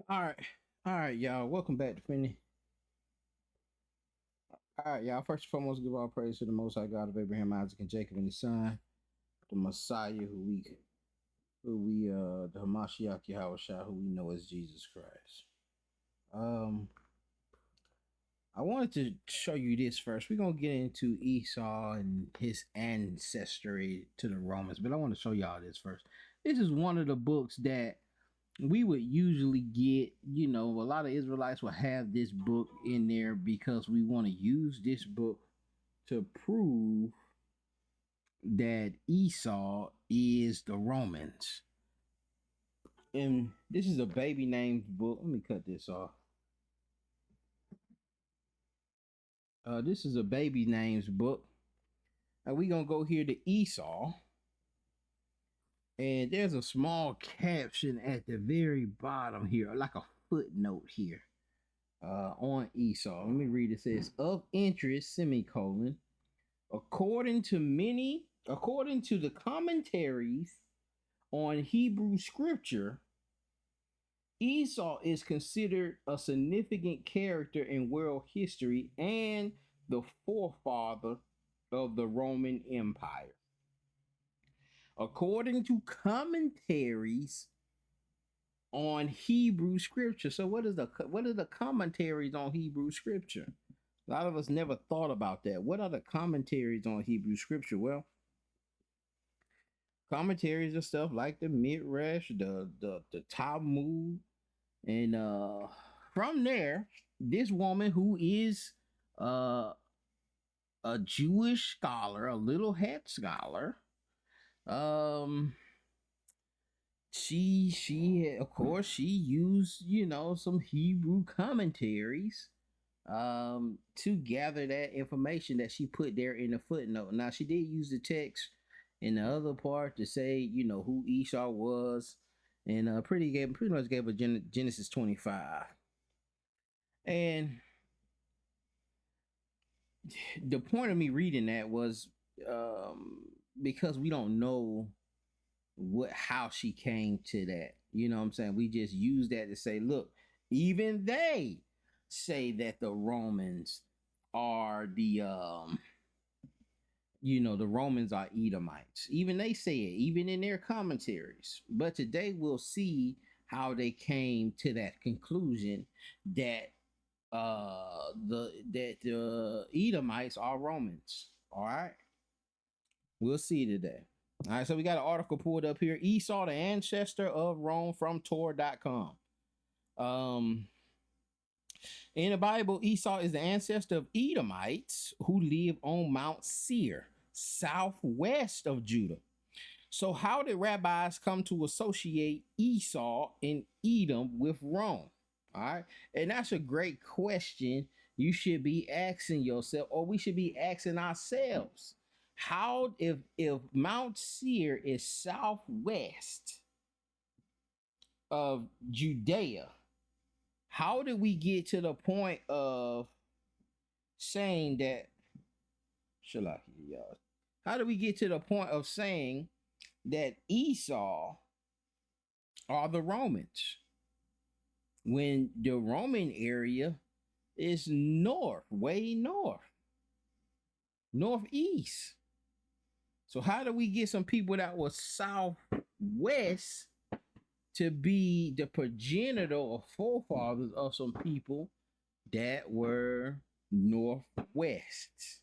All right. All right, y'all. Welcome back to Finney. All right, y'all. First and foremost, give all praise to the Most High God of Abraham, Isaac, and Jacob, and His Son, the Messiah, the Hamashiach Yahweh Shah, who we know as Jesus Christ. Um, I wanted to show you this first. We're gonna get into Esau and his ancestry to the Romans, but I want to show y'all this first. This is one of the books that we would usually get, a lot of Israelites will have this book in there because we want to use this book to prove that Esau is the Romans. And this is a baby names book. Let me cut this off. This is a baby names book. And we gonna go here to Esau. And there's a small caption at the very bottom here, like a footnote here. On Esau. Let me read it. It says, of interest, semicolon, according to the commentaries on Hebrew scripture, Esau is considered a significant character in world history and the forefather of the Roman Empire. According to commentaries on Hebrew scripture. So what are the commentaries on Hebrew scripture? A lot of us never thought about that. What are the commentaries on Hebrew scripture? Well, commentaries are stuff like the Midrash, the Talmud, and from there, this woman who is uh, a Jewish scholar, a little head scholar, um, she of course she used some Hebrew commentaries to gather that information that she put there in the footnote. Now she did use the text in the other part to say who Esau was, and pretty much gave a Genesis 25. And the point of me reading that was because we don't know how she came to that. You know what I'm saying? We just use that to say, look, even they say that the Romans are the Romans are Edomites. Even they say it, even in their commentaries. But today we'll see how they came to that conclusion that the Edomites are Romans. All right. We'll see today. All right, so we got an article pulled up here. Esau, the ancestor of Rome, from Tor.com. In the Bible, Esau is the ancestor of Edomites who live on Mount Seir, southwest of Judah. So, how did rabbis come to associate Esau and Edom with Rome? All right, and that's a great question you should be asking yourself, or we should be asking ourselves. How, if Mount Seir is southwest of Judea, how did we get to the point of saying that? Y'all. How do we get to the point of saying that Esau are the Romans when the Roman area is north, way northeast? So how do we get some people that were southwest to be the progenitor or forefathers of some people that were northwest?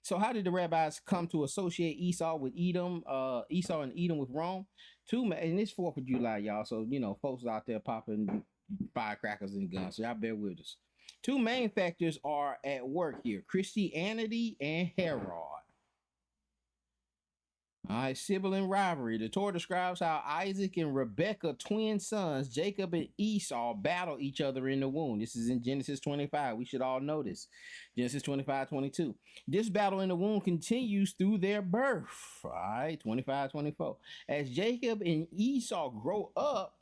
So how did the rabbis come to associate Esau with Edom, Esau and Edom with Rome? And it's 4th of July, y'all. So, folks out there popping firecrackers and guns. So y'all bear with us. Two main factors are at work here: Christianity and Herod. All right, sibling rivalry. The Torah describes how Isaac and Rebekah, twin sons, Jacob and Esau, battle each other in the womb. This is in Genesis 25. We should all know this. Genesis 25:22. This battle in the womb continues through their birth. All right, 25:24. As Jacob and Esau grow up,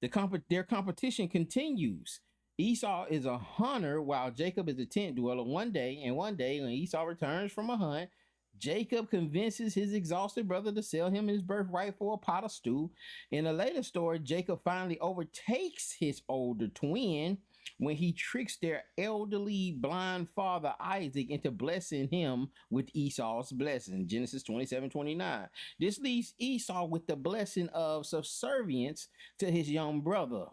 their competition continues. Esau is a hunter while Jacob is a tent dweller. One day, when Esau returns from a hunt, Jacob convinces his exhausted brother to sell him his birthright for a pot of stew. In a later story, Jacob finally overtakes his older twin when he tricks their elderly blind father Isaac into blessing him with Esau's blessing. Genesis 27:29. This leaves Esau with the blessing of subservience to his young brother.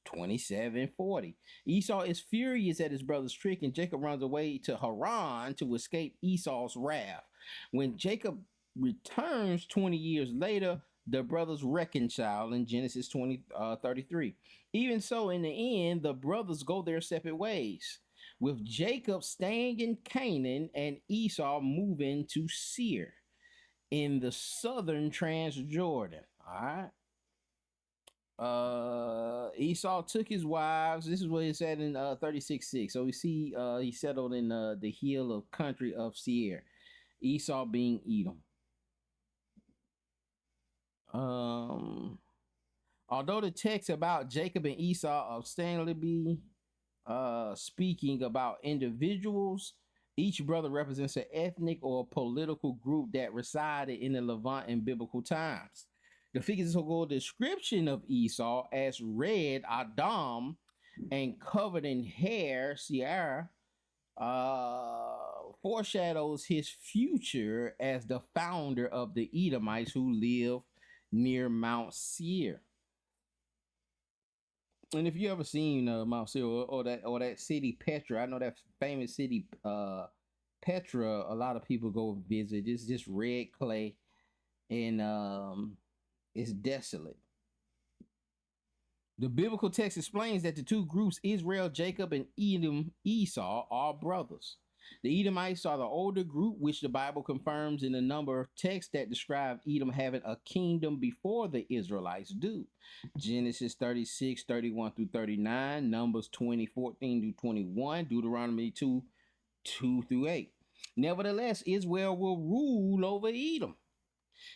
27:40. Esau is furious at his brother's trick, and Jacob runs away to Haran to escape Esau's wrath. When Jacob returns 20 years later, the brothers reconcile in Genesis 33. Even so, in the end, the brothers go their separate ways, with Jacob staying in Canaan and Esau moving to Seir in the southern Transjordan. All right. Esau took his wives. This is what it said in 36:6. So we see he settled in the hill of country of Seir. Esau being Edom. Although the text about Jacob and Esau ostensibly speaking about individuals, each brother represents an ethnic or political group that resided in the Levant in biblical times. The physical description of Esau as red, Adam, and covered in hair, Seir, foreshadows his future as the founder of the Edomites who live near Mount Seir. And if you ever seen Mount Seir or that city Petra, I know that famous city Petra. A lot of people go visit. It's just red clay, and it's desolate. The biblical text explains that the two groups, Israel, Jacob, and Edom, Esau, are brothers. The Edomites are the older group, which the Bible confirms in a number of texts that describe Edom having a kingdom before the Israelites do. Genesis 36:31 through 39, Numbers 20:14 through 21, Deuteronomy 2:2 through 8. Nevertheless, Israel will rule over Edom.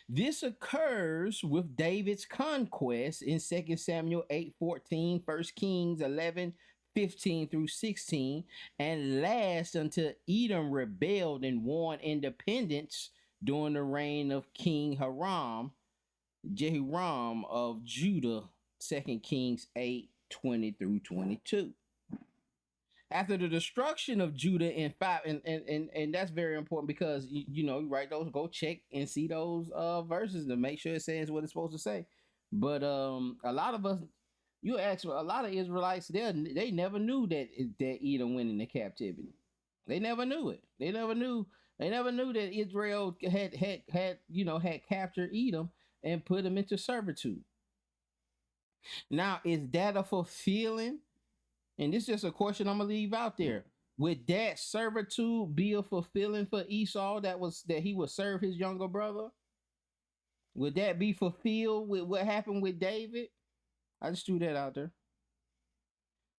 This occurs with David's conquest in 2 Samuel 8:14, 1 Kings 11:15 through 16, and lasts until Edom rebelled and won independence during the reign of King Jehoram of Judah, 2 Kings 8:20 through 22. After the destruction of Judah in five, and that's very important because you write those, go check and see those verses to make sure it says what it's supposed to say. But a lot of us, you ask a lot of Israelites, they never knew that Edom went into captivity. They never knew it. They never knew that Israel had captured Edom and put him into servitude. Now, is that a fulfilling? And this is just a question I'm gonna leave out there. Would that servitude be a fulfilling for Esau that he would serve his younger brother? Would that be fulfilled with what happened with David? I just threw that out there.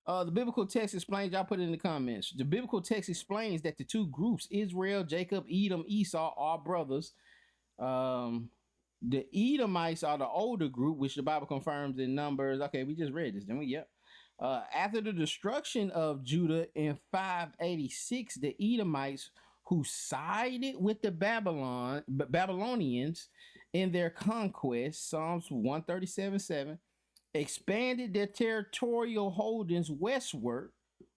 The biblical text explains, y'all put it in the comments. The biblical text explains that the two groups, Israel, Jacob, Edom, Esau, are brothers. The Edomites are the older group, which the Bible confirms in Numbers. Okay, we just read this, didn't we? Yep. After the destruction of Judah in 586, the Edomites, who sided with the Babylonians in their conquest, Psalms 137:7, expanded their territorial holdings westward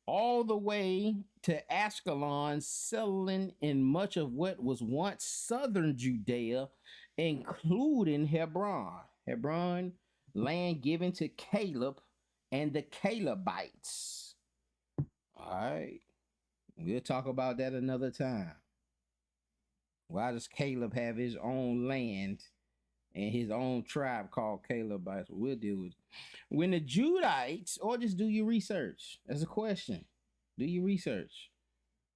all the way to Ascalon, settling in much of what was once southern Judea, including Hebron. Hebron, land given to Caleb and the Calebites. All right. We'll talk about that another time. Why does Caleb have his own land and his own tribe called Calebites? We'll deal with it. When the Judites, or just do your research. That's a question. Do your research.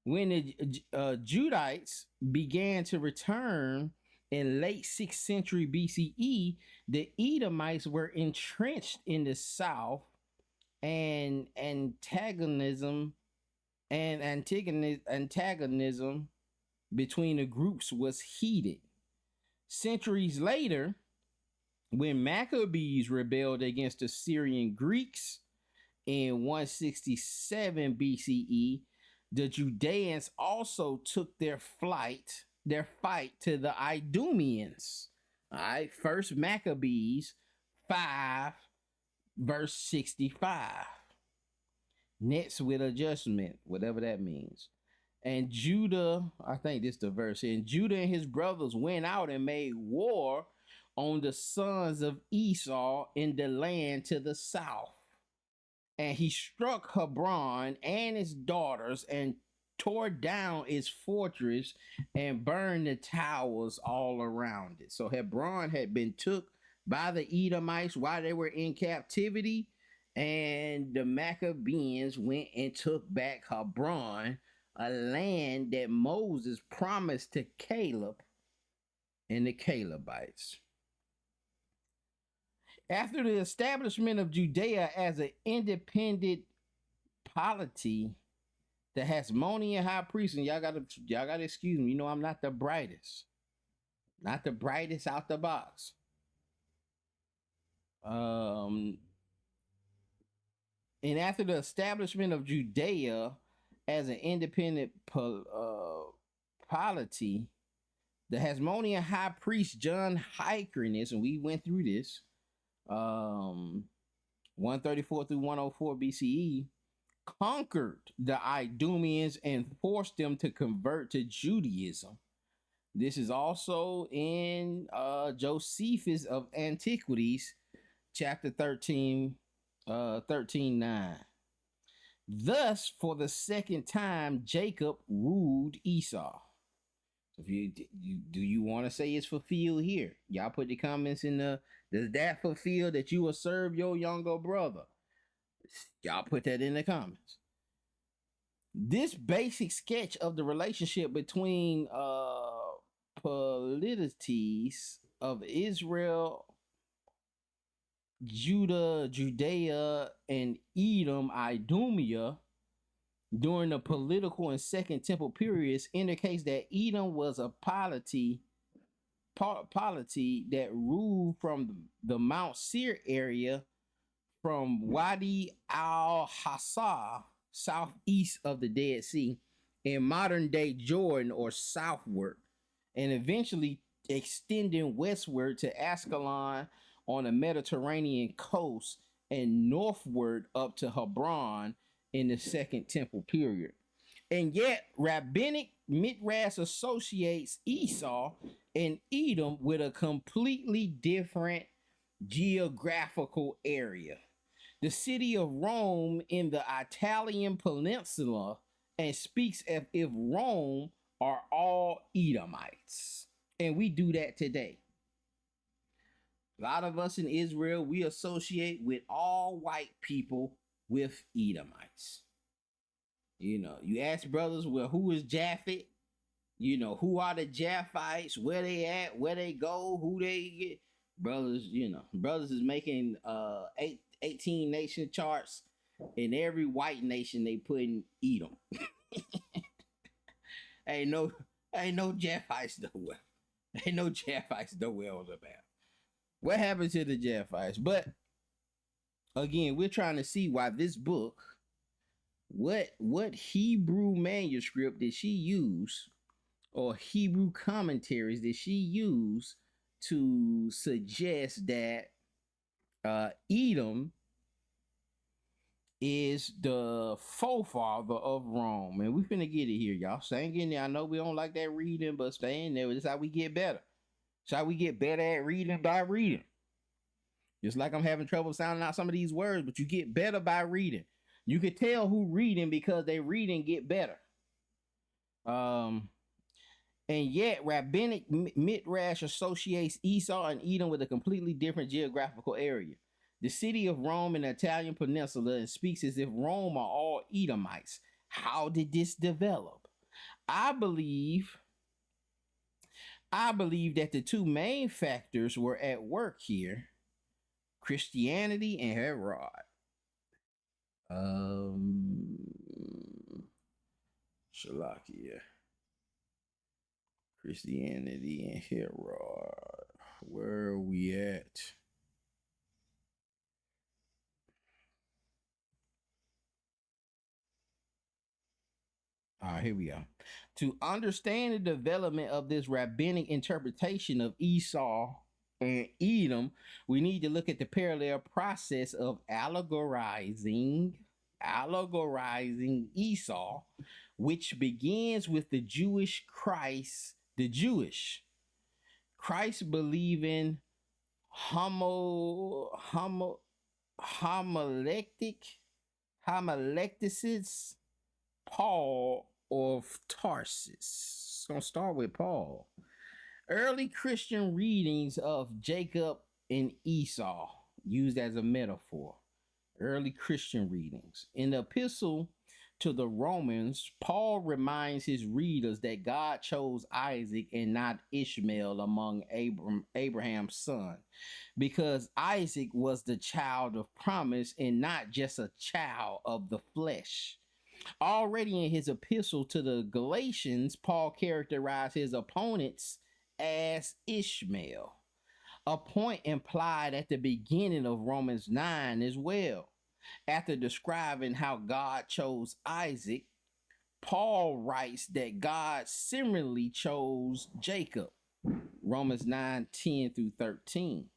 When the Judites began to return in late 6th century BCE, the Edomites were entrenched in the south, and antagonism between the groups was heated. Centuries later, when Maccabees rebelled against the Syrian Greeks in 167 BCE, the Judeans also took their flight their fight to the Idumeans. All right, First Maccabees 5, verse 65. Next with adjustment, whatever that means. And Judah, I think this is the verse. And Judah and his brothers went out and made war on the sons of Esau in the land to the south. And he struck Hebron and its daughters and tore down its fortress and burned the towers all around it. So Hebron had been took by the Edomites while they were in captivity, and the Maccabees went and took back Hebron, a land that Moses promised to Caleb and the Calebites. After the establishment of Judea as an independent polity, the Hasmonean high priest, and y'all gotta excuse me, you know I'm not the brightest. Not the brightest out the box. And after the establishment of Judea as an independent polity, the Hasmonean high priest John Hyrcanus, and we went through this, 134 through 104 BCE, conquered the Idumeans and forced them to convert to Judaism. This is also in Josephus of Antiquities, chapter 13, 13:9. Thus, for the second time, Jacob ruled Esau. If do you want to say it's fulfilled here? Y'all put the comments in the. Does that fulfill that you will serve your younger brother? Y'all put that in the comments. This basic sketch of the relationship between polities of Israel, Judah, Judea, and Edom, Idumea, during the political and Second Temple periods indicates that Edom was a polity that ruled from the Mount Seir area from Wadi al-Hassa, southeast of the Dead Sea, in modern day Jordan or southward, and eventually extending westward to Ascalon on the Mediterranean coast and northward up to Hebron in the Second Temple period. And yet, rabbinic midrash associates Esau and Edom with a completely different geographical area. The city of Rome in the Italian peninsula, and speaks as if Rome are all Edomites. And we do that today. A lot of us in Israel, we associate with all white people with Edomites. You know, you ask brothers, well, who is Japhet? You know, who are the Japhites? Where they at? Where they go? Who they get? Brothers, you know, brothers is making 18 nation charts. In every white nation, they put in Edom. ain't no Japhites nowhere. Ain't no Japhites nowhere on the map. What happened to the Japhites? But again, we're trying to see why this book, what Hebrew manuscript did she use, or Hebrew commentaries did she use to suggest that Edom is the forefather of Rome? And we finna get it here, y'all. Stay in there. I know we don't like that reading, but stay in there. This is how we get better. It's how we get better at reading by reading. Just like I'm having trouble sounding out some of these words, but you get better by reading. You can tell who reading because they reading get better. And yet, rabbinic midrash associates Esau and Edom with a completely different geographical area. The city of Rome in the Italian peninsula, and speaks as if Rome are all Edomites. How did this develop? I believe that the two main factors were at work here: Christianity and Herod. Shalakia. Christianity and Herod. Where are we at? All right, here we go. To understand the development of this rabbinic interpretation of Esau and Edom, we need to look at the parallel process of allegorizing Esau, which begins with the Jewish Christ believing homilecticis Paul of Tarsus. It's gonna start with Paul. Early Christian readings of Jacob and Esau used as a metaphor. Early Christian readings. In the epistle to the Romans, Paul reminds his readers that God chose Isaac and not Ishmael among Abraham's son, because Isaac was the child of promise and not just a child of the flesh. Already in his epistle to the Galatians, Paul characterized his opponents as Ishmael, a point implied at the beginning of Romans 9 as well. After describing how God chose Isaac, Paul writes that God similarly chose Jacob. Romans 9:10 through 13.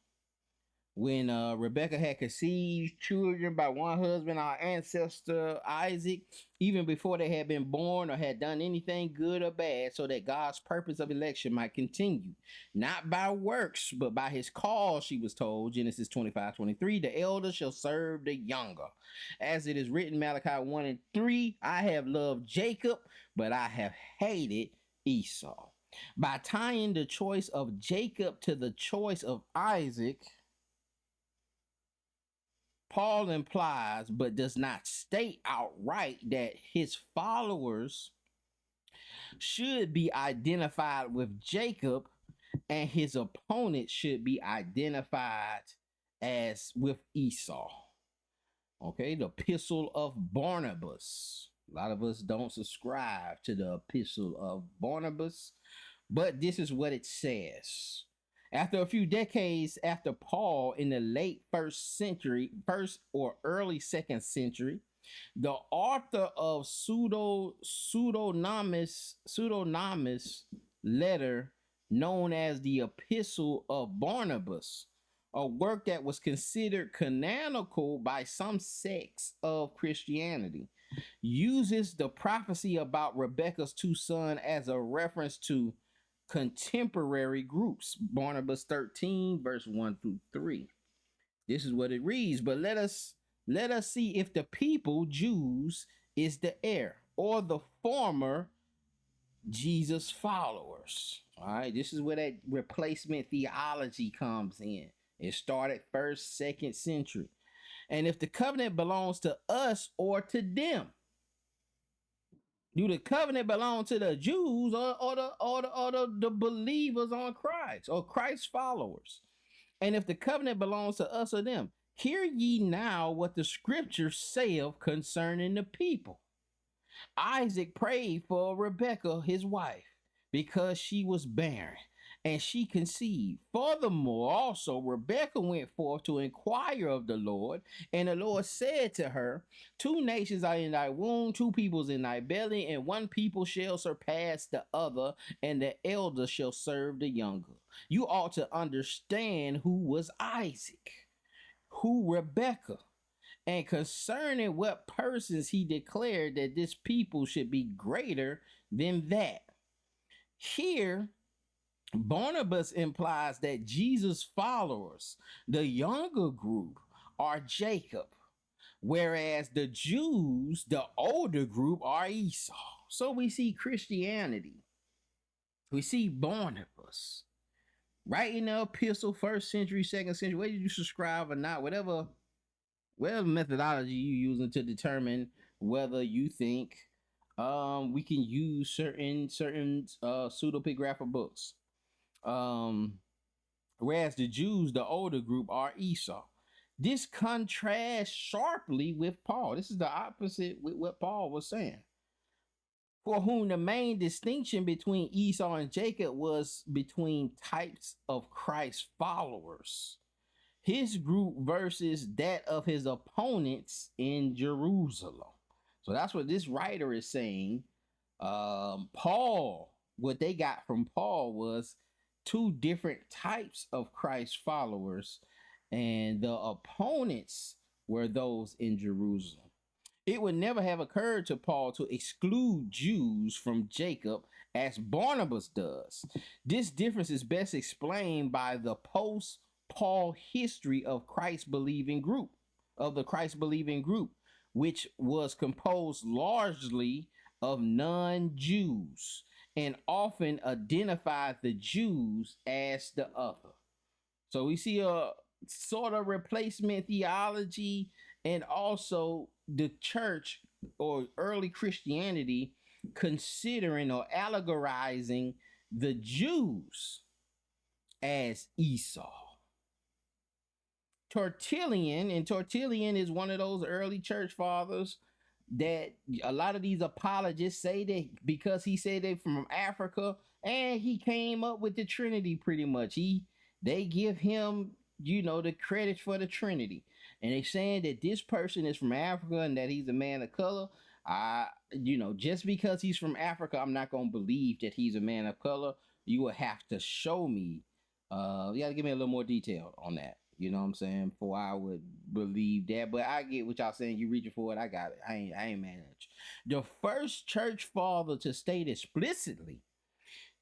When Rebecca had conceived children by one husband, our ancestor Isaac, even before they had been born or had done anything good or bad, so that God's purpose of election might continue. Not by works, but by his call, she was told, Genesis 25:23, the elder shall serve the younger. As it is written, Malachi 1:3, I have loved Jacob, but I have hated Esau. By tying the choice of Jacob to the choice of Isaac, Paul implies, but does not state outright, that his followers should be identified with Jacob and his opponents should be identified as with Esau. Okay, the epistle of Barnabas. A lot of us don't subscribe to the epistle of Barnabas, but this is what it says. After a few decades after Paul, in the late first or early second century, the author of pseudonymous letter known as the Epistle of Barnabas, a work that was considered canonical by some sects of Christianity, uses the prophecy about Rebekah's two sons as a reference to contemporary groups. Barnabas 13, verse 1 through 3. This is what it reads. But let us see if the people, Jews, is the heir, or the former Jesus followers. All right, this is where that replacement theology comes in. It started first, second century. And if the covenant belongs to us or to them, do the covenant belong to the Jews or the believers on Christ or Christ's followers? And if the covenant belongs to us or them, hear ye now what the scriptures saith concerning the people. Isaac prayed for Rebekah, his wife, because she was barren, and she conceived. Furthermore, also Rebekah went forth to inquire of the Lord, and the Lord said to her, two nations are in thy womb, two peoples in thy belly, and one people shall surpass the other, and the elder shall serve the younger. You ought to understand who was Isaac, who Rebekah, and concerning what persons he declared that this people should be greater than that. Here, Barnabas implies that Jesus' followers, the younger group, are Jacob, whereas the Jews, the older group, are Esau. So we see Christianity. We see Barnabas. Right in the epistle, first century, second century, whether you subscribe or not, whatever methodology you using to determine whether you think we can use certain pseudepigraphic books. Whereas the Jews, the older group, are Esau. This contrasts sharply with Paul. This is the opposite with what Paul was saying. For whom the main distinction between Esau and Jacob was between types of Christ's followers. His group versus that of his opponents in Jerusalem. So that's what this writer is saying. Paul, what they got from Paul was two different types of Christ followers, and the opponents were those in Jerusalem. It would never have occurred to Paul to exclude Jews from Jacob as Barnabas does. This difference is best explained by the post Paul history of the Christ believing group, which was composed largely of non Jews and often identified the Jews as the other. So we see a sort of replacement theology, and also the church or early Christianity considering or allegorizing the Jews as Esau. Tertullian is one of those early church fathers that a lot of these apologists say that because he said they from Africa, and he came up with the Trinity pretty much. They give him, the credit for the Trinity. And they saying that this person is from Africa and that he's a man of color. Just because he's from Africa, I'm not gonna believe that he's a man of color. You will have to show me. You gotta give me a little more detail on that. You know what I'm saying? Before I would believe that. But I get what y'all saying. You reaching for it. I got it. I ain't mad at you. The first church father to state explicitly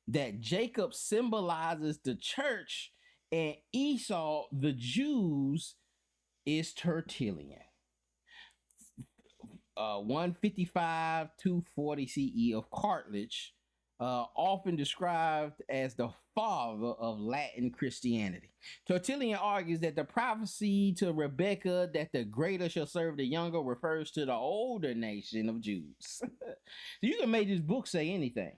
that Jacob symbolizes the church and Esau the Jews is Tertullian. 155 240 CE of Carthage, often described as the father of Latin Christianity. Tertullian argues that the prophecy to Rebecca that the greater shall serve the younger refers to the older nation of Jews. So you can make this book say anything.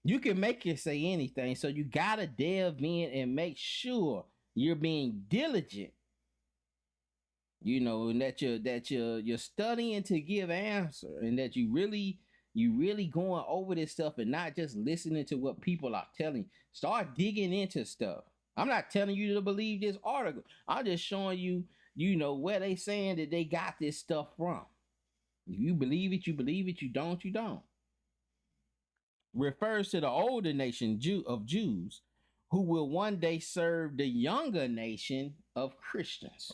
You can make it say anything. So you gotta delve in and make sure you're being diligent, and that you're studying to give answer, and that you really going over this stuff and not just listening to what people are telling you. Start digging into stuff. I'm not telling you to believe this article. I'm just showing you, where they saying that they got this stuff from. If you believe it, you believe it. You don't. Refers to the older nation of Jews who will one day serve the younger nation of Christians.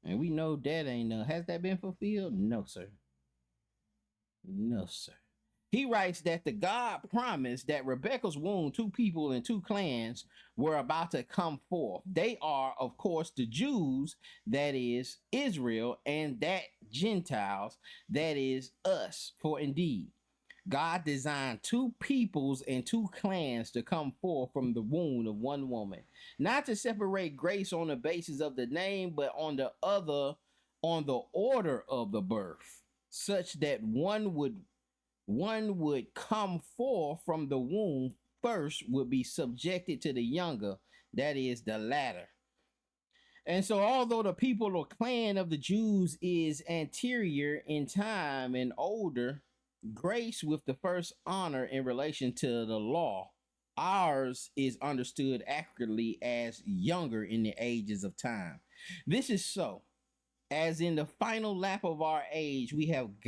And we know that ain't has that been fulfilled? No, sir. No, sir. He writes that the God promised that Rebekah's womb, two people and two clans, were about to come forth. They are, of course, the Jews, that is Israel, and that Gentiles, that is us. For indeed, God designed two peoples and two clans to come forth from the womb of one woman, not to separate grace on the basis of the name, but on the order of the birth, such that one would come forth from the womb first, would be subjected to the younger, that is the latter. And so, although the people or clan of the Jews is anterior in time and older, grace with the first honor in relation to the law, ours is understood accurately as younger in the ages of time. This is so, as in the final lap of our age, we have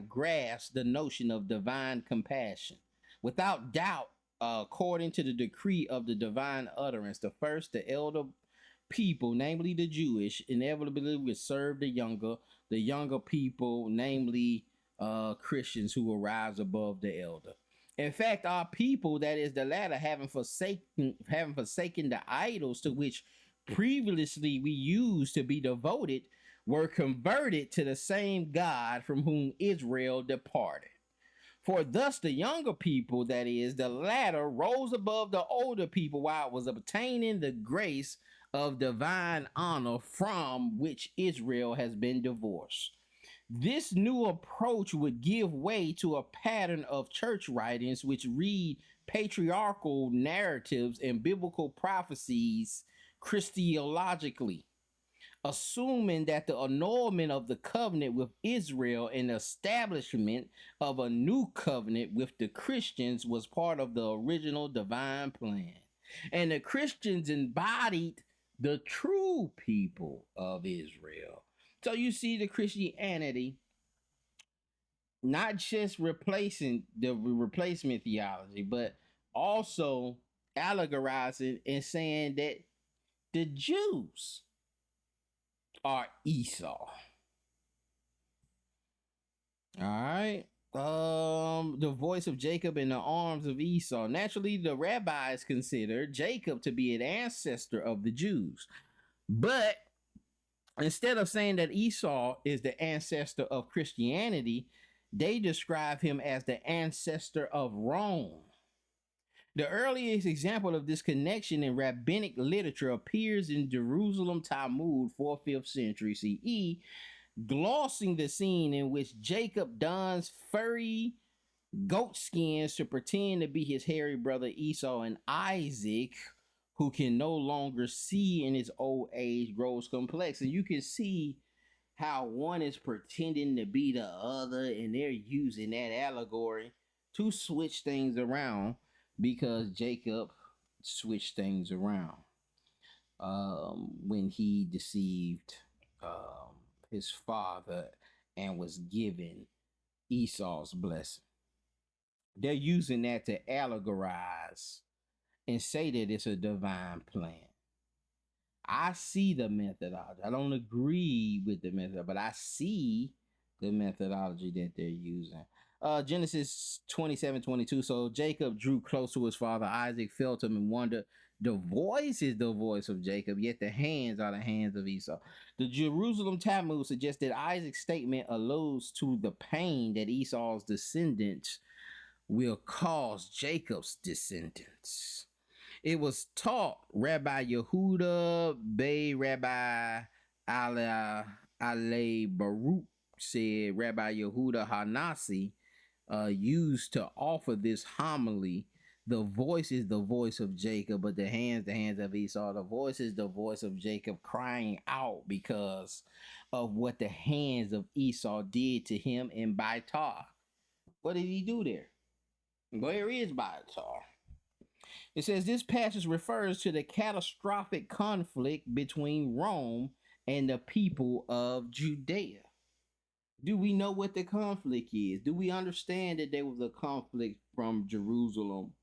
grasped the notion of divine compassion. Without doubt, according to the decree of the divine utterance, the elder people, namely the Jewish, inevitably would serve the younger people, namely Christians, who will rise above the elder. In fact, our people, that is the latter, having forsaken the idols to which previously we used to be devoted, were converted to the same God from whom Israel departed. For thus the younger people, that is the latter, rose above the older people while it was obtaining the grace of divine honor from which Israel has been divorced. This new approach would give way to a pattern of church writings which read patriarchal narratives and biblical prophecies Christologically, assuming that the annulment of the covenant with Israel and the establishment of a new covenant with the Christians was part of the original divine plan. And the Christians embodied the true people of Israel. So you see the Christianity not just replacing the replacement theology, but also allegorizing and saying that the Jews are Esau. All right. The voice of Jacob in the arms of Esau. Naturally, the rabbis consider Jacob to be an ancestor of the Jews. But instead of saying that Esau is the ancestor of Christianity, they describe him as the ancestor of Rome. The earliest example of this connection in rabbinic literature appears in Jerusalem Talmud, 4th, 5th century CE, glossing the scene in which Jacob dons furry goat skins to pretend to be his hairy brother Esau, and Isaac, who can no longer see in his old age, grows complex. And you can see how one is pretending to be the other, and they're using that allegory to switch things around because Jacob switched things around when he deceived his father and was given Esau's blessing. They're using that to allegorize and say that it's a divine plan. I see the methodology. I don't agree with the method, but I see the methodology that they're using. Genesis 27:22. So Jacob drew close to his father. Isaac felt him and wondered. The voice is the voice of Jacob, yet the hands are the hands of Esau. The Jerusalem Talmud suggests that Isaac's statement alludes to the pain that Esau's descendants will cause Jacob's descendants. It was taught Rabbi Yehuda Bey Rabbi Ale Baruch said Rabbi Yehuda Hanasi used to offer this homily. The voice is the voice of Jacob, but the hands of Esau. The voice is the voice of Jacob crying out because of what the hands of Esau did to him in Baitar. What did he do there? Where is Baitar? It says this passage refers to the catastrophic conflict between Rome and the people of Judea. Do we know what the conflict is? Do we understand that there was a conflict from Jerusalem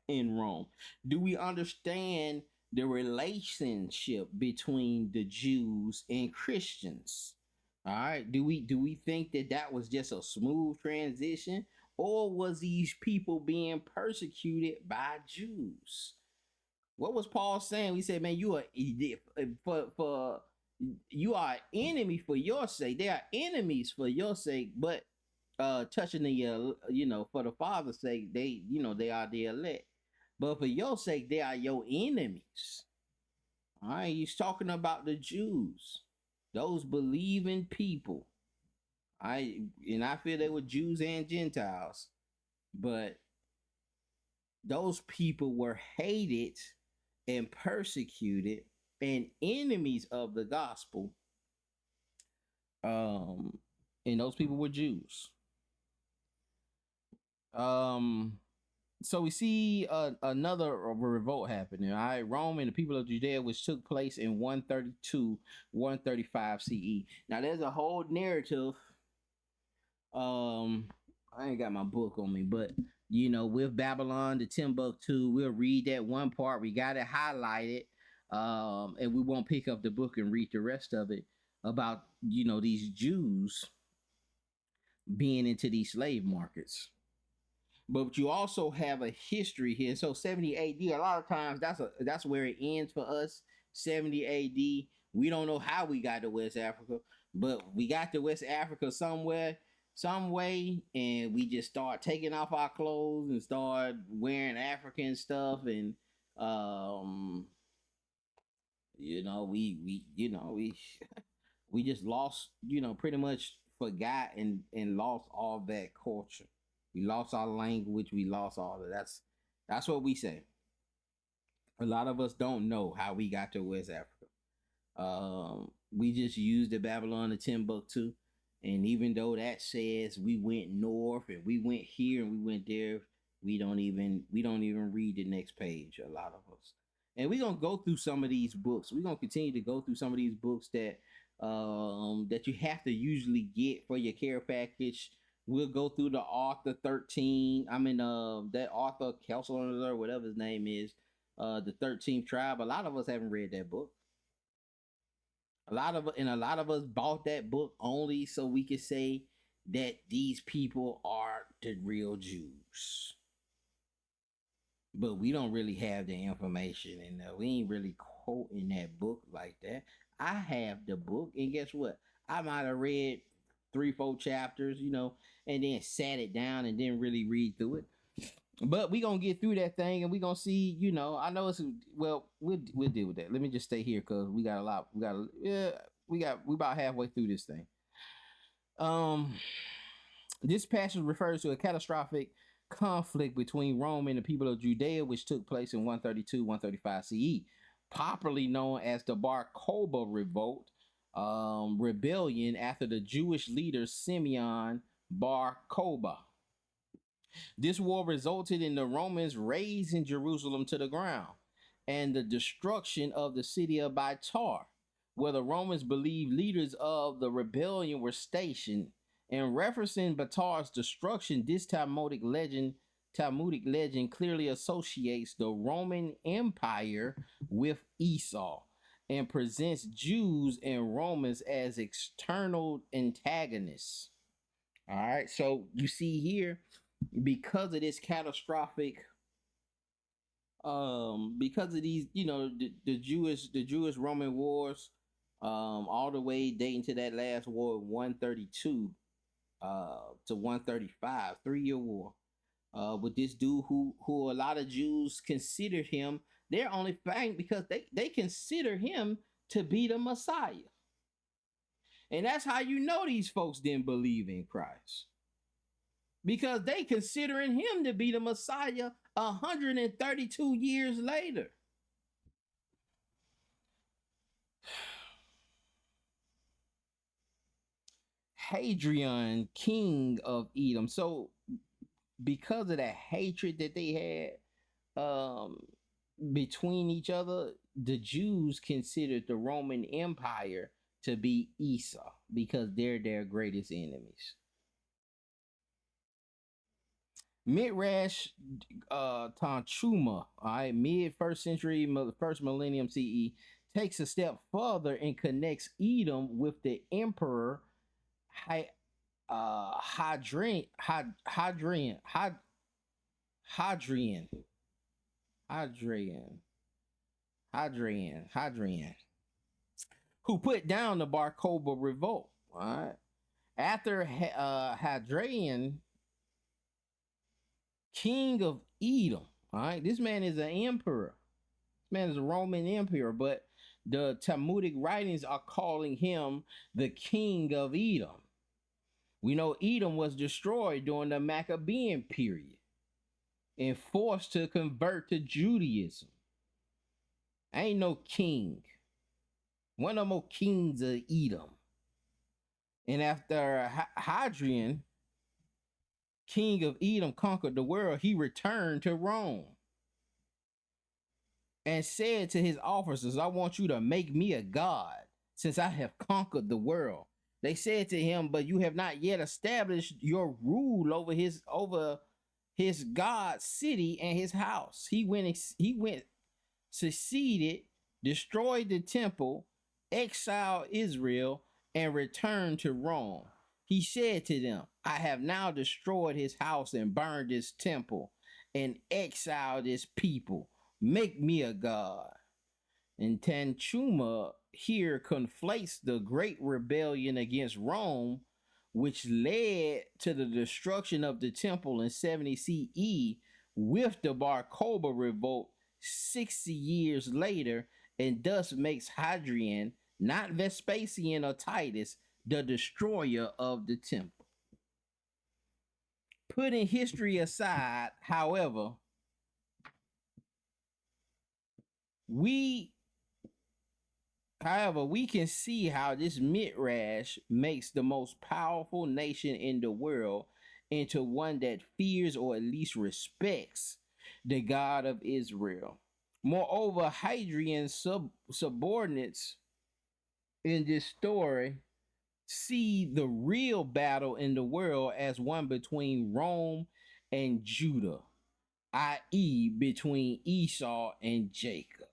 in Rome? Do we understand the relationship between the Jews and Christians? All right. Do we think that that was just a smooth transition, or was these people being persecuted by Jews? What was Paul saying? He said, "Man, you are for you are enemy for your sake. They are enemies for your sake, but touching the for the Father's sake, they are the elect. But for your sake, they are your enemies." All right, he's talking about the Jews, those believing people. I feel they were Jews and Gentiles, but those people were hated and persecuted and enemies of the gospel. And those people were Jews. So we see another revolt happening. All right, Rome and the people of Judea, which took place in 132, 135 CE. Now there's a whole narrative. I ain't got my book on me, but with Babylon, the Timbuktu, we'll read that one part. We got it highlighted, and we won't pick up the book and read the rest of it about these Jews being into these slave markets. But you also have a history here. So 70 AD, a lot of times that's where it ends for us. 70 AD. We don't know how we got to West Africa, but we got to West Africa somewhere, some way, and we just start taking off our clothes and start wearing African stuff, and we just lost, pretty much forgot and lost all that culture. We lost our language. We lost all of that. That's what we say. A lot of us don't know how we got to West Africa. We just used the Babylon to Timbuktu, and even though that says we went north and we went here and we went there, we don't even read the next page. A lot of us, and we're gonna go through some of these books. We're gonna continue to go through some of these books that you have to usually get for your care package We'll go through the Arthur 13. I mean, that Arthur Kelsler or whatever his name is, the 13th tribe. A lot of us haven't read that book. A lot of us bought that book only so we could say that these people are the real Jews. But we don't really have the information, and we ain't really quoting that book like that. I have the book, and guess what? I might have read 3, 4 chapters, and then sat it down and didn't really read through it. But we gonna get through that thing, and we gonna see. I know it's we'll deal with that. Let me just stay here because we got a lot. We about halfway through this thing. Um, this passage refers to a catastrophic conflict between Rome and the people of Judea, which took place in 135 CE, popularly known as the Bar Kokhba revolt, rebellion after the Jewish leader Simeon Bar Kokhba. This war resulted in the Romans razing Jerusalem to the ground and the destruction of the city of Baitar, where the Romans believed leaders of the rebellion were stationed. In referencing Baitar's destruction, this Talmudic legend clearly associates the Roman Empire with Esau and presents Jews and Romans as external antagonists. All right, so you see here, because of this catastrophic, because of these, the Jewish Roman wars, all the way dating to that last war, 132 to 135, 3-year war, with this dude who a lot of Jews considered him their only thing because they consider him to be the Messiah. And that's how you know these folks didn't believe in Christ. Because they considering him to be the Messiah 132 years later. Hadrian, king of Edom. So because of that hatred that they had between each other, the Jews considered the Roman Empire to be Esau because they're their greatest enemies. Midrash Tanchuma, all right, mid first century, first millennium CE, takes a step further and connects Edom with the emperor Hadrian, who put down the Bar Kokhba revolt. All right, after Hadrian, king of Edom. All right, this man is an emperor. This man is a Roman emperor, but the Talmudic writings are calling him the king of Edom. We know Edom was destroyed during the Maccabean period and forced to convert to Judaism. Ain't no king. One of more kings of Edom. And after Hadrian, king of Edom, conquered the world, he returned to Rome and said to his officers, I want you to make me a god since I have conquered the world. They said to him, but you have not yet established your rule over his God's city and his house. He went, succeeded, destroyed the temple, exiled Israel, and returned to Rome. He said to them, I have now destroyed his house and burned his temple and exiled his people. Make me a god. And Tanchuma here conflates the great rebellion against Rome, which led to the destruction of the temple in 70 CE, with the Bar Kokhba revolt 60 years later, and thus makes Hadrian, not Vespasian or Titus, the destroyer of the temple. Putting history aside, however, we can see how this midrash makes the most powerful nation in the world into one that fears or at least respects the God of Israel. Moreover, Hadrian's subordinates in this story see the real battle in the world as one between Rome and Judah, i.e., between Esau and Jacob.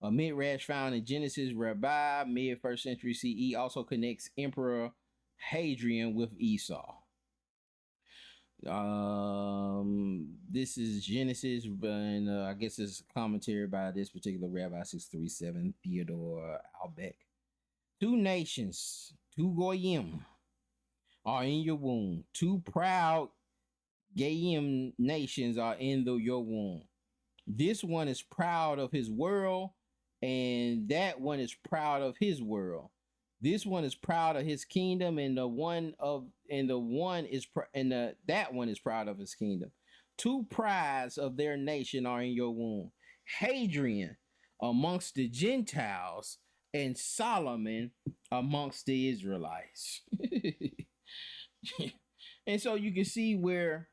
A midrash found in Genesis Rabbi, mid first century CE, also connects Emperor Hadrian with Esau. This is Genesis, and I guess it's a commentary by this particular Rabbi 637 Theodore Albeck. Two nations, two goyim, are in your womb. Two proud goyim nations are in your womb. This one is proud of his world, and that one is proud of his world. This one is proud of his kingdom, and that one is proud of his kingdom. Two prides of their nation are in your womb. Hadrian amongst the Gentiles, and Solomon amongst the Israelites. And so you can see where,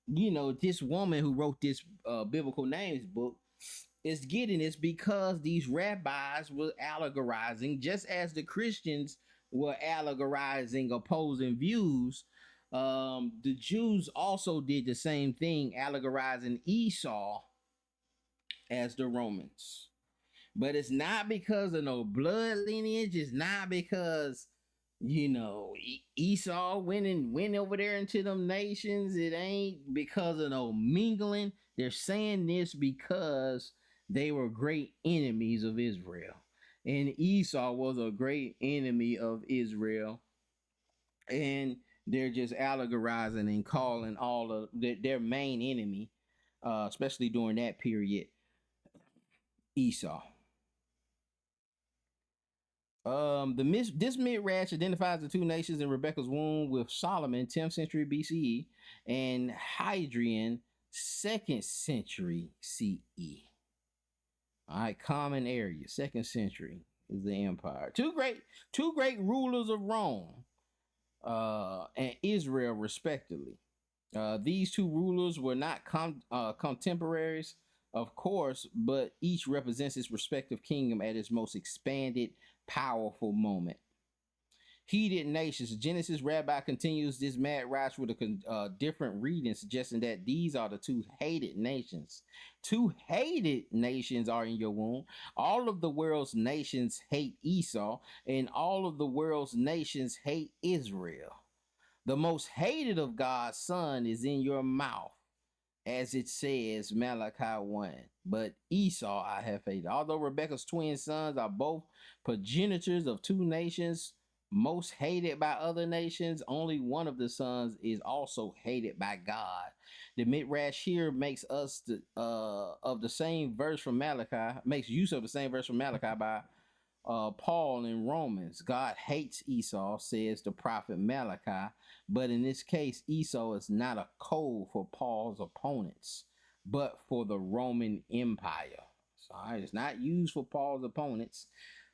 this woman who wrote this biblical names book is getting this, because these rabbis were allegorizing, just as the Christians were allegorizing opposing views. The Jews also did the same thing, allegorizing Esau as the Romans. But it's not because of no blood lineage. It's not because, Esau went over there into them nations. It ain't because of no mingling. They're saying this because they were great enemies of Israel. And Esau was a great enemy of Israel. And they're just allegorizing and calling all of their main enemy, especially during that period, Esau. This midrash identifies the two nations in Rebekah's womb with Solomon, 10th century BCE, and Hadrian, 2nd century CE. All right, common area, 2nd century is the empire. Two great rulers of Rome and Israel, respectively. These two rulers were not contemporaries, of course, but each represents its respective kingdom at its most expanded, powerful moment. Heated nations. Genesis Rabbi continues this mad rush with a different reading, suggesting that these are the two hated nations. Two hated nations are in your womb. All of the world's nations hate Esau, and all of the world's nations hate Israel. The most hated of God's son is in your mouth, as it says, Malachi 1. But Esau I have hated. Although Rebekah's twin sons are both progenitors of two nations, most hated by other nations, only one of the sons is also hated by God. The midrash here makes use of the same verse from Malachi by Paul in Romans. God hates Esau, says the prophet Malachi, but in this case, Esau is not a code for Paul's opponents, but for the Roman Empire. So it's not used for Paul's opponents,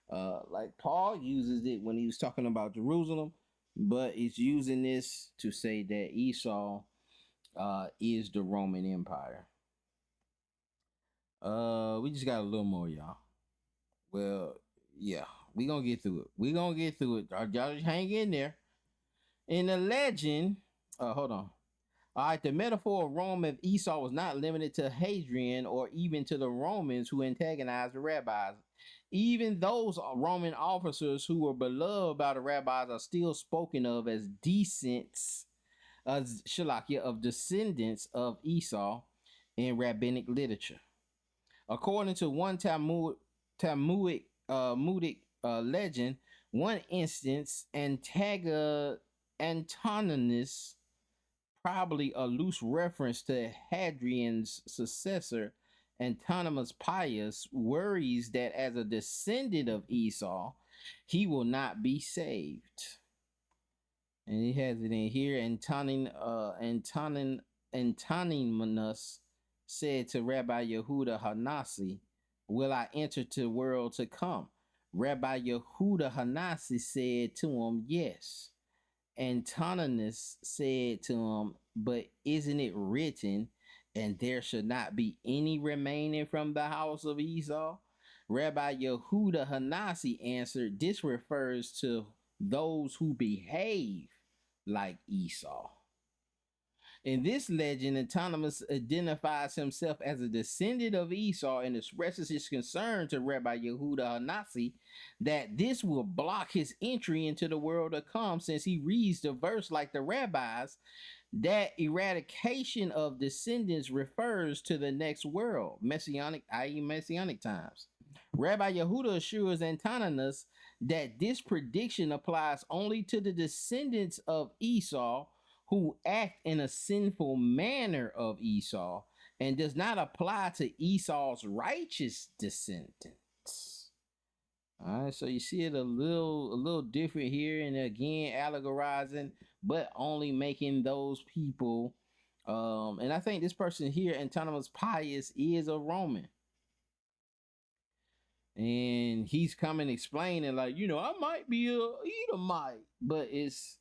like Paul uses it when he was talking about Jerusalem, but it's using this to say that Esau is the Roman Empire. We just got a little more, y'all. Well, yeah, we gonna get through it. Y'all just hang in there. In the legend, hold on. All right, the metaphor of Rome of Esau was not limited to Hadrian or even to the Romans who antagonized the rabbis. Even those Roman officers who were beloved by the rabbis are still spoken of as of descendants of Esau in rabbinic literature. According to one Talmudic legend, one instance, Antoninus, probably a loose reference to Hadrian's successor, Antoninus Pius, worries that as a descendant of Esau, he will not be saved. And he has it in here. Antoninus said to Rabbi Yehuda Hanasi, "Will I enter to the world to come?" Rabbi Yehuda Hanasi said to him, "Yes." Antoninus said to him, "But isn't it written, and there should not be any remaining from the house of Esau?" Rabbi Yehuda Hanasi answered, "This refers to those who behave like Esau. In this legend, Antigonus identifies himself as a descendant of Esau and expresses his concern to Rabbi Yehuda Hanasi that this will block his entry into the world to come, since he reads the verse like the rabbis that eradication of descendants refers to the next world, messianic, i.e., messianic times. Rabbi Yehuda assures Antigonus that this prediction applies only to the descendants of Esau who act in a sinful manner of Esau, and does not apply to Esau's righteous descendants. All right, so you see it a little different here, and again allegorizing, but only making those people. And I think this person here, Antigonus Pius, is a Roman, and he's coming explaining like, I might be a Edomite, but this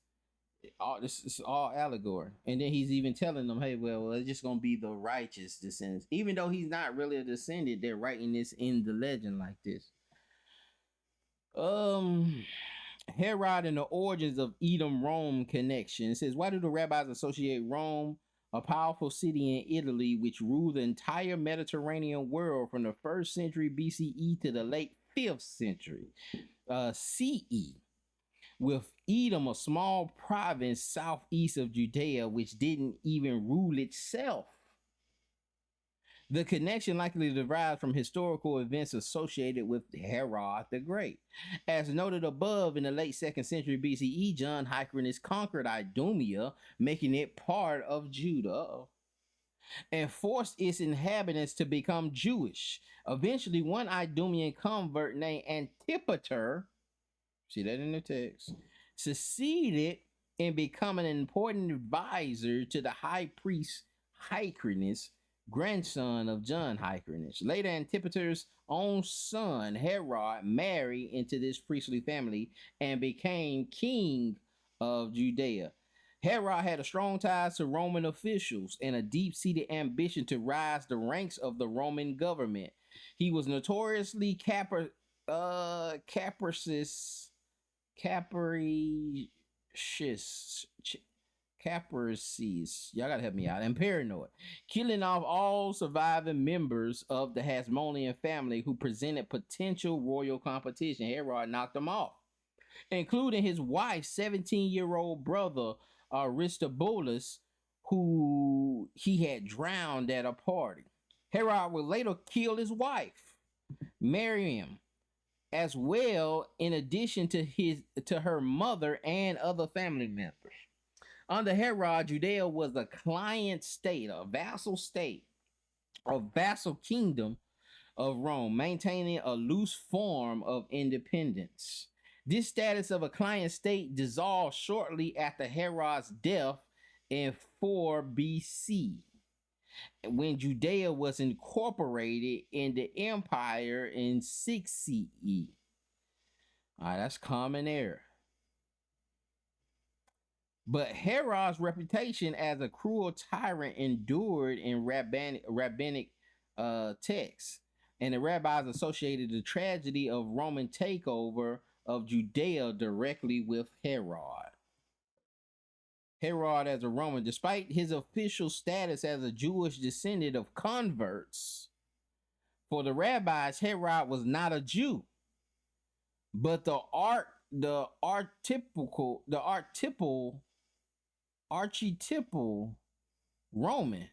is all allegory. And then he's even telling them, hey, well, it's just gonna be the righteous descendants, even though he's not really a descendant. They're writing this in the legend like this. Herod and the origins of Edom Rome connection. It says, why do the rabbis associate Rome, a powerful city in Italy which ruled the entire Mediterranean world from the 1st century BCE to the late 5th century CE, with Edom, a small province southeast of Judea, which didn't even rule itself? The connection likely derives from historical events associated with Herod the Great. As noted above, in the late 2nd century BCE, John Hyrcanus conquered Idumea, making it part of Judah, and forced its inhabitants to become Jewish. Eventually, one Idumean convert named Antipater, see that in the text, succeeded in becoming an important advisor to the high priest Hyrcanus, grandson of John Hyrcanus. Later, Antipater's own son, Herod, married into this priestly family and became king of Judea. Herod had a strong ties to Roman officials and a deep-seated ambition to rise the ranks of the Roman government. He was notoriously capricious, caprices, y'all gotta help me out, and paranoid, killing off all surviving members of the Hasmonean family who presented potential royal competition. Herod knocked them off, including his wife's 17-year-old brother Aristobulus, who he had drowned at a party. Herod would later kill his wife, Miriam, as well, in addition to her mother and other family members. Under Herod, Judea was a client state, a vassal kingdom of Rome, maintaining a loose form of independence. This status of a client state dissolved shortly after Herod's death in 4 BC, when Judea was incorporated in the empire in 6 CE. All right, that's common error. But Herod's reputation as a cruel tyrant endured in rabbinic texts, and the rabbis associated the tragedy of Roman takeover of Judea directly with Herod. Herod as a Roman, despite his official status as a Jewish descendant of converts, for the rabbis, Herod was not a Jew, but the archetypal Roman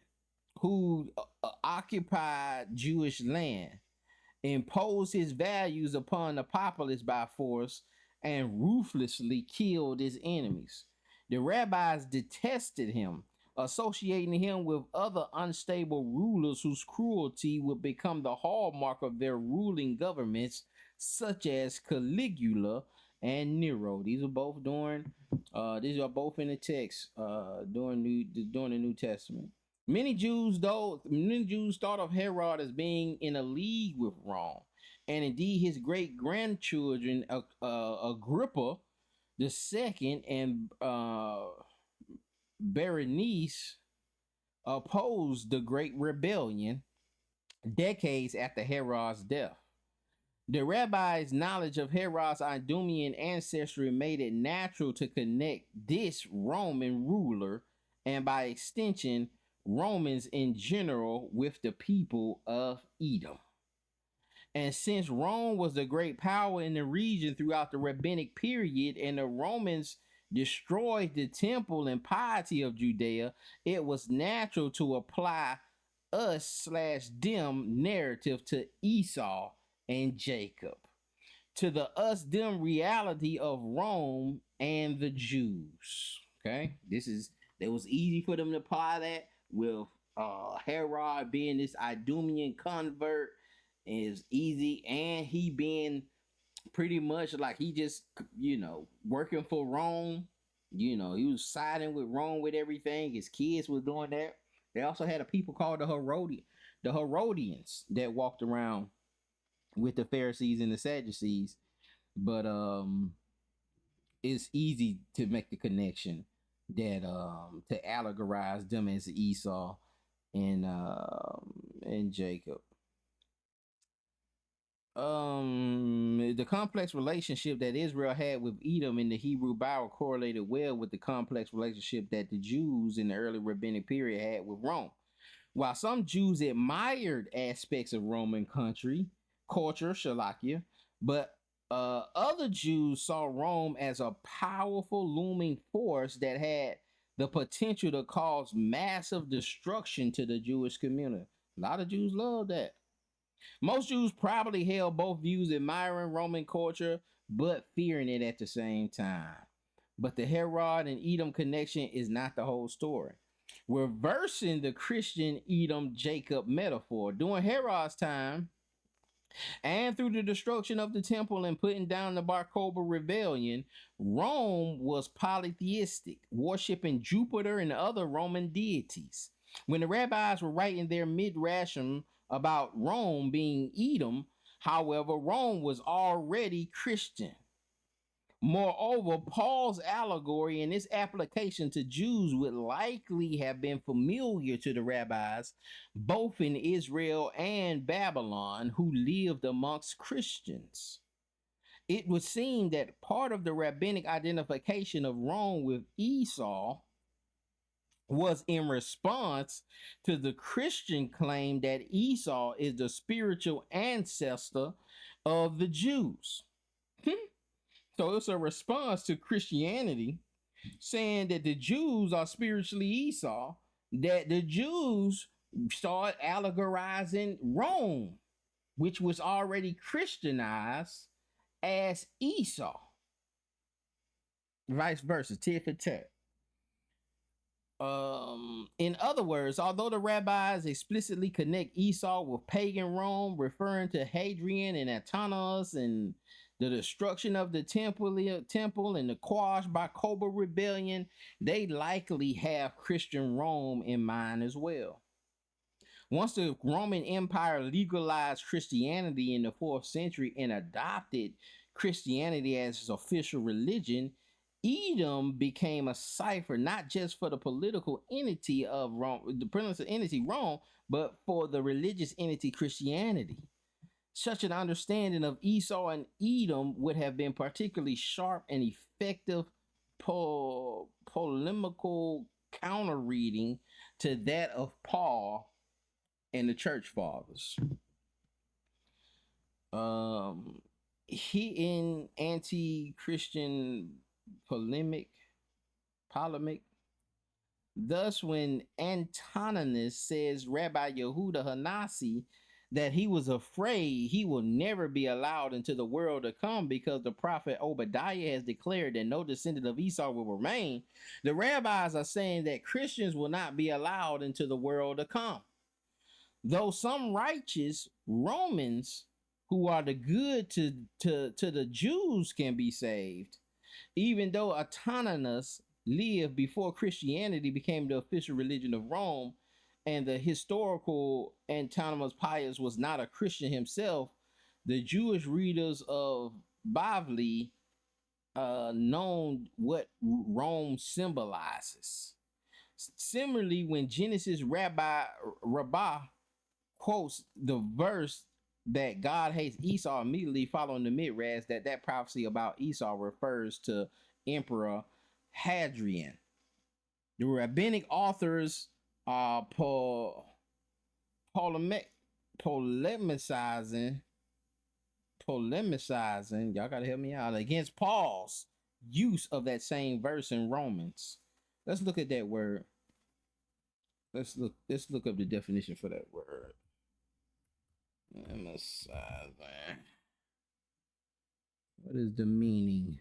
who occupied Jewish land, imposed his values upon the populace by force, and ruthlessly killed his enemies. The rabbis detested him, associating him with other unstable rulers whose cruelty would become the hallmark of their ruling governments, such as Caligula and Nero. These are both in the text during the New Testament. Many Jews thought of Herod as being in a league with Rome, and indeed his great grandchildren Agrippa II and Berenice opposed the Great Rebellion decades after Herod's death. The rabbi's knowledge of Herod's Idumean ancestry made it natural to connect this Roman ruler, and by extension, Romans in general, with the people of Edom. And since Rome was the great power in the region throughout the rabbinic period, and the Romans destroyed the temple and piety of Judea, it was natural to apply us slash them narrative to Esau and Jacob, to the us them reality of Rome and the Jews. Okay, it was easy for them to apply that with Herod being this Idumean convert is easy, and he being pretty much like he just working for Rome. He was siding with Rome with everything. His kids was doing that. They also had a people called the Herodians that walked around with the Pharisees and the Sadducees. But it's easy to make the connection that to allegorize them as Esau and Jacob. The complex relationship that Israel had with Edom in the Hebrew Bible correlated well with the complex relationship that the Jews in the early rabbinic period had with Rome. While some Jews admired aspects of Roman culture, Shalakia, but other Jews saw Rome as a powerful looming force that had the potential to cause massive destruction to the Jewish community. A lot of Jews love that. Most Jews probably held both views, admiring Roman culture but fearing it at the same time. But the Herod and Edom connection is not the whole story. Reversing the Christian Edom Jacob metaphor, during Herod's time and through the destruction of the temple and putting down the Bar Kokhba rebellion, Rome was polytheistic, worshiping Jupiter and other Roman deities. When the rabbis were writing their midrashim about Rome being Edom, however, Rome was already Christian. Moreover, Paul's allegory and its application to Jews would likely have been familiar to the rabbis, both in Israel and Babylon, who lived amongst Christians. It would seem that part of the rabbinic identification of Rome with Esau was in response to the Christian claim that Esau is the spiritual ancestor of the Jews. So it's a response to Christianity saying that the Jews are spiritually Esau, that the Jews start allegorizing Rome, which was already Christianized, as Esau. Vice versa, tit for tat. In other words, although the rabbis explicitly connect Esau with pagan Rome, referring to Hadrian and Antoninus and the destruction of the temple and the quash by Kokhba rebellion, they likely have Christian Rome in mind as well. Once the Roman Empire legalized Christianity in the 4th century and adopted Christianity as its official religion, Edom became a cipher not just for the political entity of Rome, the political entity Rome, but for the religious entity Christianity. Such an understanding of Esau and Edom would have been particularly sharp and effective polemical counter reading to that of Paul and the church fathers. He in anti-Christian polemic. Thus, when Antoninus says Rabbi Yehuda Hanasi that he was afraid he will never be allowed into the world to come because the prophet Obadiah has declared that no descendant of Esau will remain, the rabbis are saying that Christians will not be allowed into the world to come. Though some righteous Romans who are the good to the Jews can be saved, even though Antoninus lived before Christianity became the official religion of Rome, and the historical Antoninus Pius was not a Christian himself, the Jewish readers of Bavli known what Rome symbolizes. Similarly, when Genesis Rabbah quotes the verse that God hates Esau immediately following the Midrash, that prophecy about Esau refers to Emperor Hadrian. The rabbinic authors are polemic, polemicizing, polemicizing. Y'all gotta help me out against Paul's use of that same verse in Romans. Let's look at that word. Let's look up the definition for that word. Polemicizing. What is the meaning?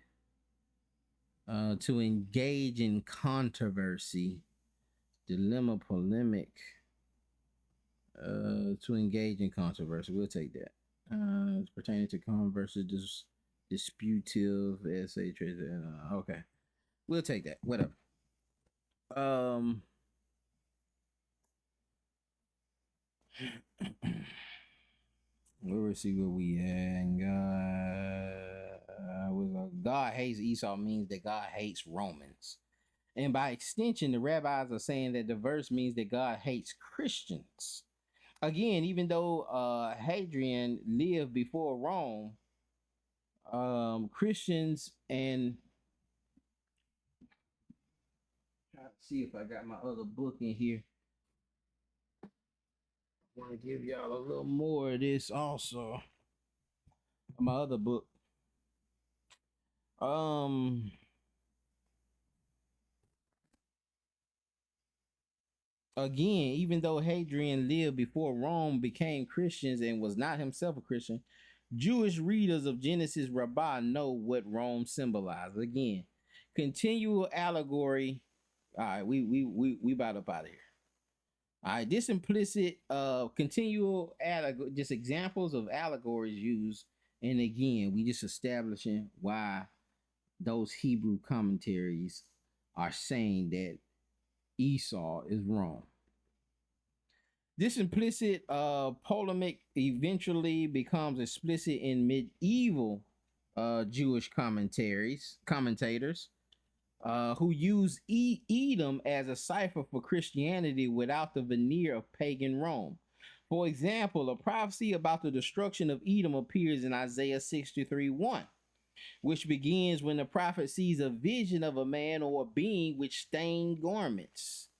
To engage in controversy, dilemma, polemic. To engage in controversy. We'll take that. It's pertaining to controversy, disputive, essay, okay. We'll take that. Whatever. We'll see where we at. God hates Esau means that God hates Romans. And by extension, the rabbis are saying that the verse means that God hates Christians. Again, even though Hadrian lived before Rome, Christians and try to see if I got my other book in here. I want to give y'all a little more of this also. My other book. Again, even though Hadrian lived before Rome became Christians and was not himself a Christian, Jewish readers of Genesis Rabbah know what Rome symbolized. Again, continual allegory. All right, we about up out of here. All right, this implicit continual just examples of allegories used, and again, we just establishing why those Hebrew commentaries are saying that Esau is wrong. This implicit polemic eventually becomes explicit in medieval Jewish commentators who use Edom as a cipher for Christianity without the veneer of pagan Rome. For example, a prophecy about the destruction of Edom appears in Isaiah 63:1, which begins when the prophet sees a vision of a man or a being with stained garments.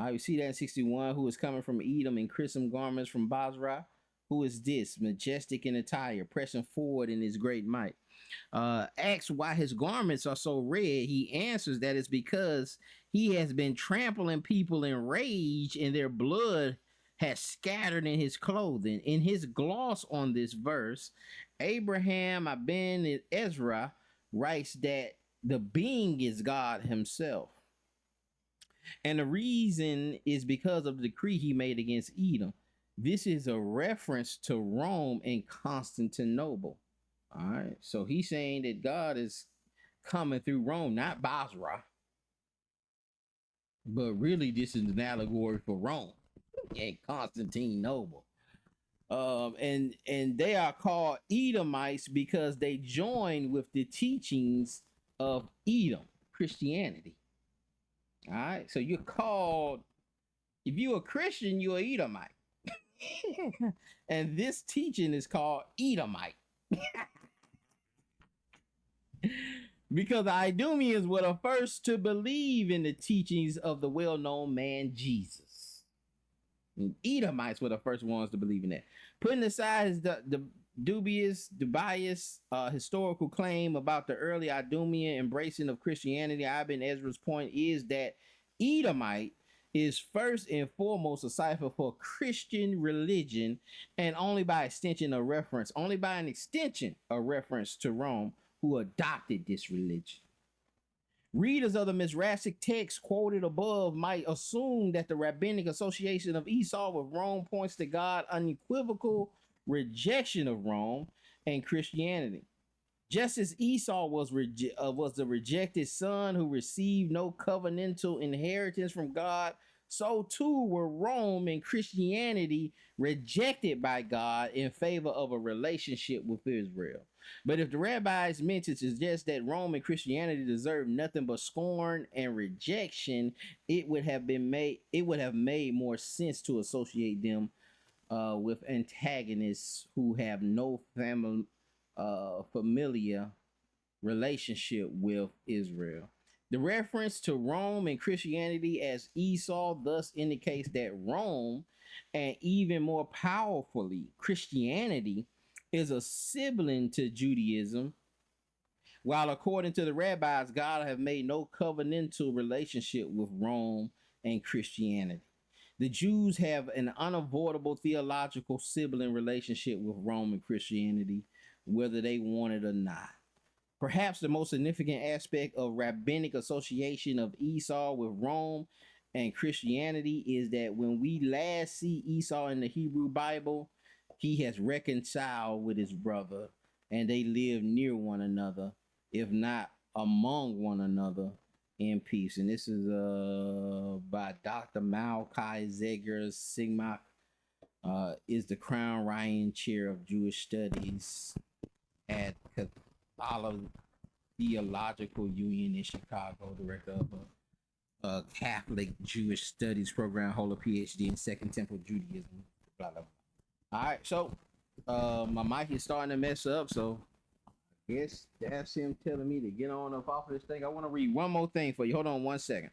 We see that in 61, who is coming from Edom in crimson garments from Basra. Who is this? Majestic in attire, pressing forward in his great might. Asks why his garments are so red. He answers that it's because he has been trampling people in rage and their blood has scattered in his clothing. In his gloss on this verse, Abraham Ibn Ezra writes that the being is God himself. And the reason is because of the decree he made against Edom. This is a reference to Rome and Constantinople. All right. So he's saying that God is coming through Rome, not Basra. But really, this is an allegory for Rome and Constantinople. And they are called Edomites because they join with the teachings of Edom, Christianity. All right. So you're called, if you're a Christian, you're an Edomite. And this teaching is called Edomite. Because the Idumeans were the first to believe in the teachings of the well-known man Jesus. And Edomites were the first ones to believe in that. Putting aside the dubious historical claim about the early Idumean embracing of Christianity, Ibn Ezra's point is that Edomite is first and foremost a cipher for Christian religion, and only by an extension a reference to Rome, who adopted this religion. Readers of the Mizrahic text quoted above might assume that the rabbinic association of Esau with Rome points to God's unequivocal rejection of Rome and Christianity. Just as Esau was the rejected son who received no covenantal inheritance from God, so too were Rome and Christianity rejected by God in favor of a relationship with Israel. But if the rabbis meant to suggest that Rome and Christianity deserved nothing but scorn and rejection, it would have made more sense to associate them with antagonists who have no familiar relationship with Israel. The reference to Rome and Christianity as Esau thus indicates that Rome, and even more powerfully, Christianity, is a sibling to Judaism, while according to the rabbis, God have made no covenantal relationship with Rome and Christianity. The Jews have an unavoidable theological sibling relationship with Rome and Christianity, whether they want it or not. Perhaps the most significant aspect of rabbinic association of Esau with Rome and Christianity is that when we last see Esau in the Hebrew Bible, he has reconciled with his brother and they live near one another, if not among one another, in peace. And this is by Dr. Malachi Zeger Sigma, is the Crown Ryan Chair of Jewish Studies at Catholic Theological Union in Chicago, director of a Catholic Jewish Studies program, hold a PhD in Second Temple Judaism. Blah, blah, blah. All right, so my mic is starting to mess up, so I guess that's him telling me to get on up off of this thing. I want to read one more thing for you. Hold on 1 second.